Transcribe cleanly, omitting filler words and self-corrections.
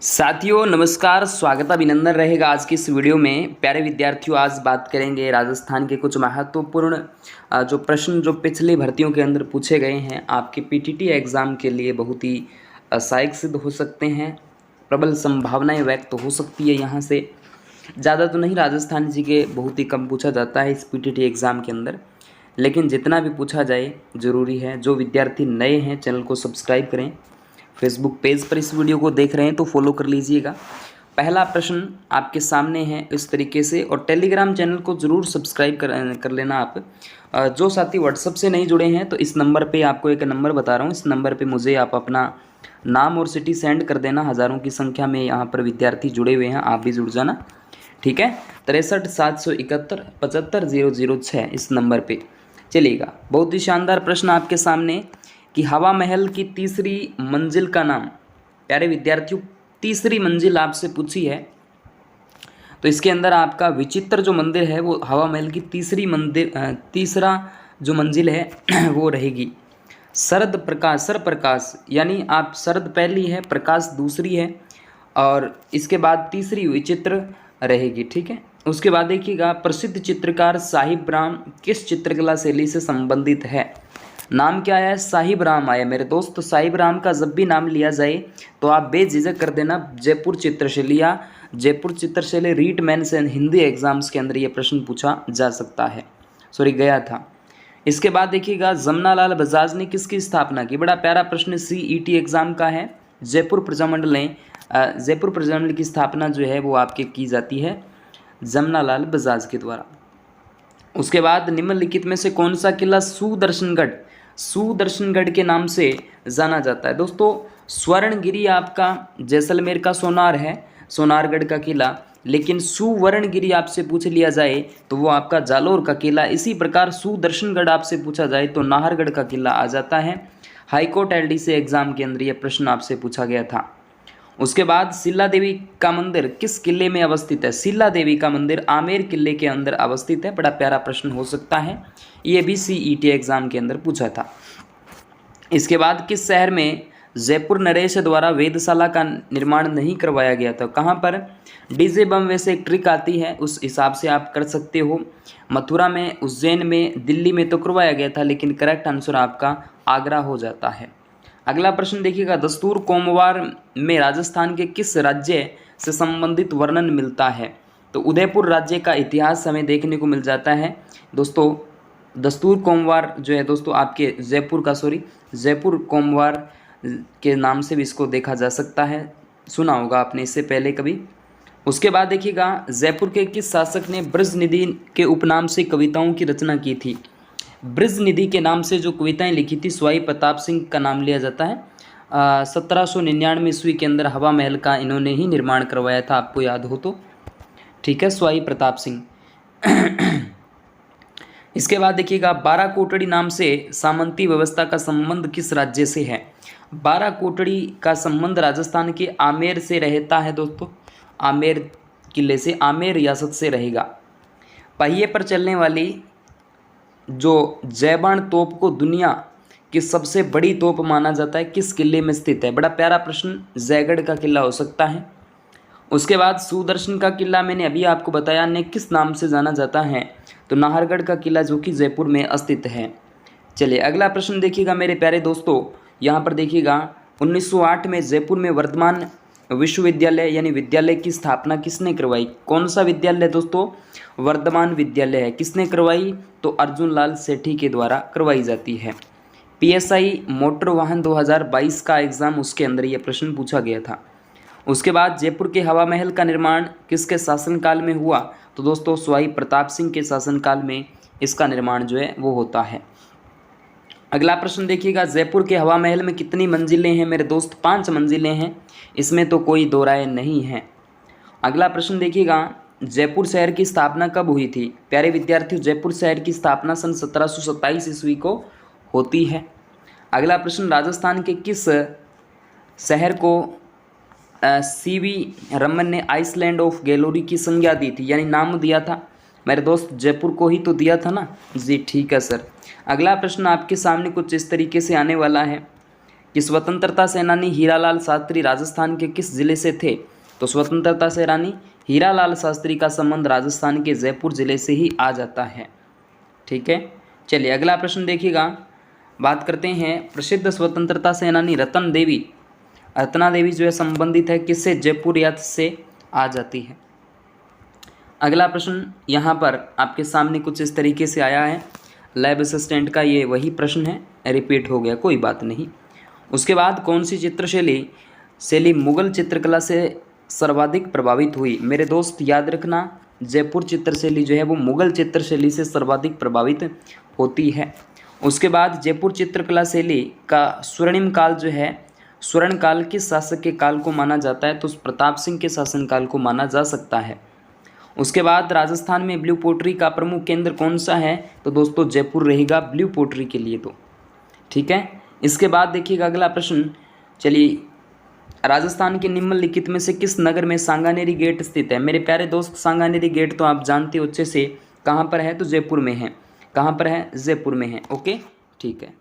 साथियों नमस्कार, स्वागत अभिनंदन रहेगा आज की इस वीडियो में। प्यारे विद्यार्थियों, आज बात करेंगे राजस्थान के कुछ महत्वपूर्ण जो प्रश्न जो पिछली भर्तियों के अंदर पूछे गए हैं, आपके पीटीटी एग्ज़ाम के लिए बहुत ही सहायक सिद्ध हो सकते हैं। प्रबल संभावनाएं व्यक्त हो सकती है यहाँ से। ज़्यादा तो नहीं, राजस्थान जी के बहुत ही कम पूछा जाता है इस पीटीटी एग्ज़ाम के अंदर, लेकिन जितना भी पूछा जाए ज़रूरी है। जो विद्यार्थी नए हैं चैनल को सब्सक्राइब करें। फेसबुक पेज पर इस वीडियो को देख रहे हैं तो फॉलो कर लीजिएगा। पहला प्रश्न आपके सामने है इस तरीके से, और टेलीग्राम चैनल को ज़रूर सब्सक्राइब कर लेना आप। जो साथी व्हाट्सएप से नहीं जुड़े हैं तो इस नंबर पे आपको एक नंबर बता रहा हूँ, इस नंबर पे मुझे आप अपना नाम और सिटी सेंड कर देना। हज़ारों की संख्या में यहाँ पर विद्यार्थी जुड़े हुए हैं, आप भी जुड़ जाना, ठीक है। 63 771 75 006 इस नंबर पे चलिएगा। बहुत ही शानदार प्रश्न आपके सामने कि हवा महल की तीसरी मंजिल का नाम। प्यारे विद्यार्थियों, तीसरी मंजिल आपसे पूछी है तो इसके अंदर आपका विचित्र जो मंदिर है वो हवा महल की तीसरा जो मंजिल है वो रहेगी शरद प्रकाश, सर प्रकाश, यानी आप शरद पहली है, प्रकाश दूसरी है, और इसके बाद तीसरी विचित्र रहेगी, ठीक है। उसके बाद देखिएगा, प्रसिद्ध चित्रकार साहिब राम किस चित्रकला शैली से संबंधित है। नाम क्या आया है? साहिब राम आया मेरे दोस्त। तो साहिब राम का जब भी नाम लिया जाए तो आप बेझिझक कर देना जयपुर चित्रशैली, या जयपुर चित्रशैली REET mains and Hindi exams के अंदर ये प्रश्न पूछा जा सकता है, गया था। इसके बाद देखिएगा, जमनालाल बजाज ने किसकी स्थापना की। बड़ा प्यारा प्रश्न सीईटी एग्जाम का है। जयपुर प्रजामंडल की स्थापना जो है वो आपके की जाती है जमनालाल बजाज के द्वारा। उसके बाद निम्नलिखित में से कौन सा किला सुदर्शनगढ़ के नाम से जाना जाता है। दोस्तों, स्वर्णगिरी आपका जैसलमेर का सोनार है, सोनारगढ़ का किला, लेकिन सुवर्णगिरी आपसे पूछ लिया जाए तो वो आपका जालोर का किला। इसी प्रकार सुदर्शनगढ़ आपसे पूछा जाए तो नाहरगढ़ का किला आ जाता है। हाईकोर्ट एलडीसी एग्जाम के अंदर यह प्रश्न आपसे पूछा गया था। उसके बाद शिला देवी का मंदिर किस किले में अवस्थित है। शिला देवी का मंदिर आमेर किले के अंदर अवस्थित है। बड़ा प्यारा प्रश्न हो सकता है, ये भी सीईटी एग्जाम के अंदर पूछा था। इसके बाद किस शहर में जयपुर नरेश द्वारा वेधशाला का निर्माण नहीं करवाया गया था। कहाँ पर? डीजे बम वैसे एक ट्रिक आती है, उस हिसाब से आप कर सकते हो। मथुरा में, उज्जैन में, दिल्ली में तो करवाया गया था, लेकिन करेक्ट आंसर आपका आगरा हो जाता है। अगला प्रश्न देखिएगा, दस्तूर कोमवार में राजस्थान के किस राज्य से संबंधित वर्णन मिलता है। तो उदयपुर राज्य का इतिहास हमें देखने को मिल जाता है। दोस्तों, दस्तूर कोमवार जो है दोस्तों आपके जयपुर कोमवार के नाम से भी इसको देखा जा सकता है, सुना होगा आपने इससे पहले कभी। उसके बाद देखिएगा, जयपुर के किस शासक ने ब्रजनिधि के उपनाम से कविताओं की रचना की थी। ब्रजनिधि के नाम से जो कविताएं लिखी थी स्वाई प्रताप सिंह का नाम लिया जाता है। 1799 ईस्वी के अंदर हवा महल का इन्होंने ही निर्माण करवाया था, आपको याद हो तो, ठीक है, स्वाई प्रताप सिंह। इसके बाद देखिएगा, बाराकोटड़ी नाम से सामंती व्यवस्था का संबंध किस राज्य से है। बाराकोटड़ी का संबंध राजस्थान के आमेर से रहता है दोस्तों, आमेर किले से, आमेर रियासत से रहेगा। पहिए पर चलने वाली जो जयबान तोप को दुनिया की सबसे बड़ी तोप माना जाता है, किस किले में स्थित है। बड़ा प्यारा प्रश्न, जयगढ़ का किला हो सकता है। उसके बाद सुदर्शन का किला मैंने अभी आपको बताया ने किस नाम से जाना जाता है, तो नाहरगढ़ का किला जो कि जयपुर में स्थित है। चलिए अगला प्रश्न देखिएगा मेरे प्यारे दोस्तों, यहाँ पर देखिएगा, 1908 में जयपुर में वर्धमान विश्वविद्यालय यानी विद्यालय की स्थापना किसने करवाई। कौन सा विद्यालय दोस्तों? वर्धमान विद्यालय है। किसने करवाई? तो अर्जुन लाल सेठी के द्वारा करवाई जाती है। पीएसआई मोटर वाहन 2022 का एग्जाम, उसके अंदर यह प्रश्न पूछा गया था। उसके बाद जयपुर के हवा महल का निर्माण किसके शासनकाल में हुआ। तो दोस्तों स्वाई प्रताप सिंह के शासनकाल में इसका निर्माण जो है वो होता है। अगला प्रश्न देखिएगा, जयपुर के हवा महल में कितनी मंजिलें हैं मेरे दोस्त। 5 मंजिलें हैं, इसमें तो कोई दो राय नहीं है। अगला प्रश्न देखिएगा, जयपुर शहर की स्थापना कब हुई थी। प्यारे विद्यार्थियों, जयपुर शहर की स्थापना सन 1727 ईस्वी को होती है। अगला प्रश्न, राजस्थान के किस शहर को सीवी रमन ने आइसलैंड ऑफ गैलोरी की संज्ञा दी थी, यानी नाम दिया था। मेरे दोस्त जयपुर को ही तो दिया था ना जी, ठीक है सर। अगला प्रश्न आपके सामने कुछ इस तरीके से आने वाला है कि स्वतंत्रता सेनानी हीरालाल शास्त्री राजस्थान के किस जिले से थे? तो स्वतंत्रता सेनानी हीरालाल शास्त्री का संबंध राजस्थान के जयपुर जिले से ही आ जाता है। ठीक है, चलिए अगला प्रश्न देखिएगा। बात करते हैं प्रसिद्ध स्वतंत्रता सेनानी रत्न देवी जो है संबंधित है किससे? जयपुर याद से आ जाती है। अगला प्रश्न यहाँ पर आपके सामने कुछ इस तरीके से आया है, लैब असिस्टेंट का ये वही प्रश्न है, रिपीट हो गया, कोई बात नहीं। उसके बाद कौन सी चित्रशैली मुगल चित्रकला से सर्वाधिक प्रभावित हुई? मेरे दोस्त याद रखना, जयपुर चित्रशैली जो है वो मुगल चित्रशैली से सर्वाधिक प्रभावित होती है। उसके बाद जयपुर चित्रकला शैली का स्वर्णिम काल जो है, स्वर्ण काल किस शासक के काल को माना जाता है? तो प्रताप सिंह के शासनकाल को माना जा सकता है। उसके बाद राजस्थान में ब्लू पोट्री का प्रमुख केंद्र कौन सा है? तो दोस्तों जयपुर रहेगा ब्लू पोट्री के लिए। तो ठीक है, इसके बाद देखिएगा अगला प्रश्न। चलिए, राजस्थान के निम्नलिखित में से किस नगर में सांगानेरी गेट स्थित है? मेरे प्यारे दोस्त सांगानेरी गेट तो आप जानते हो अच्छे से, कहाँ पर है? तो जयपुर में है। कहाँ पर है? जयपुर में है। ओके, ठीक है।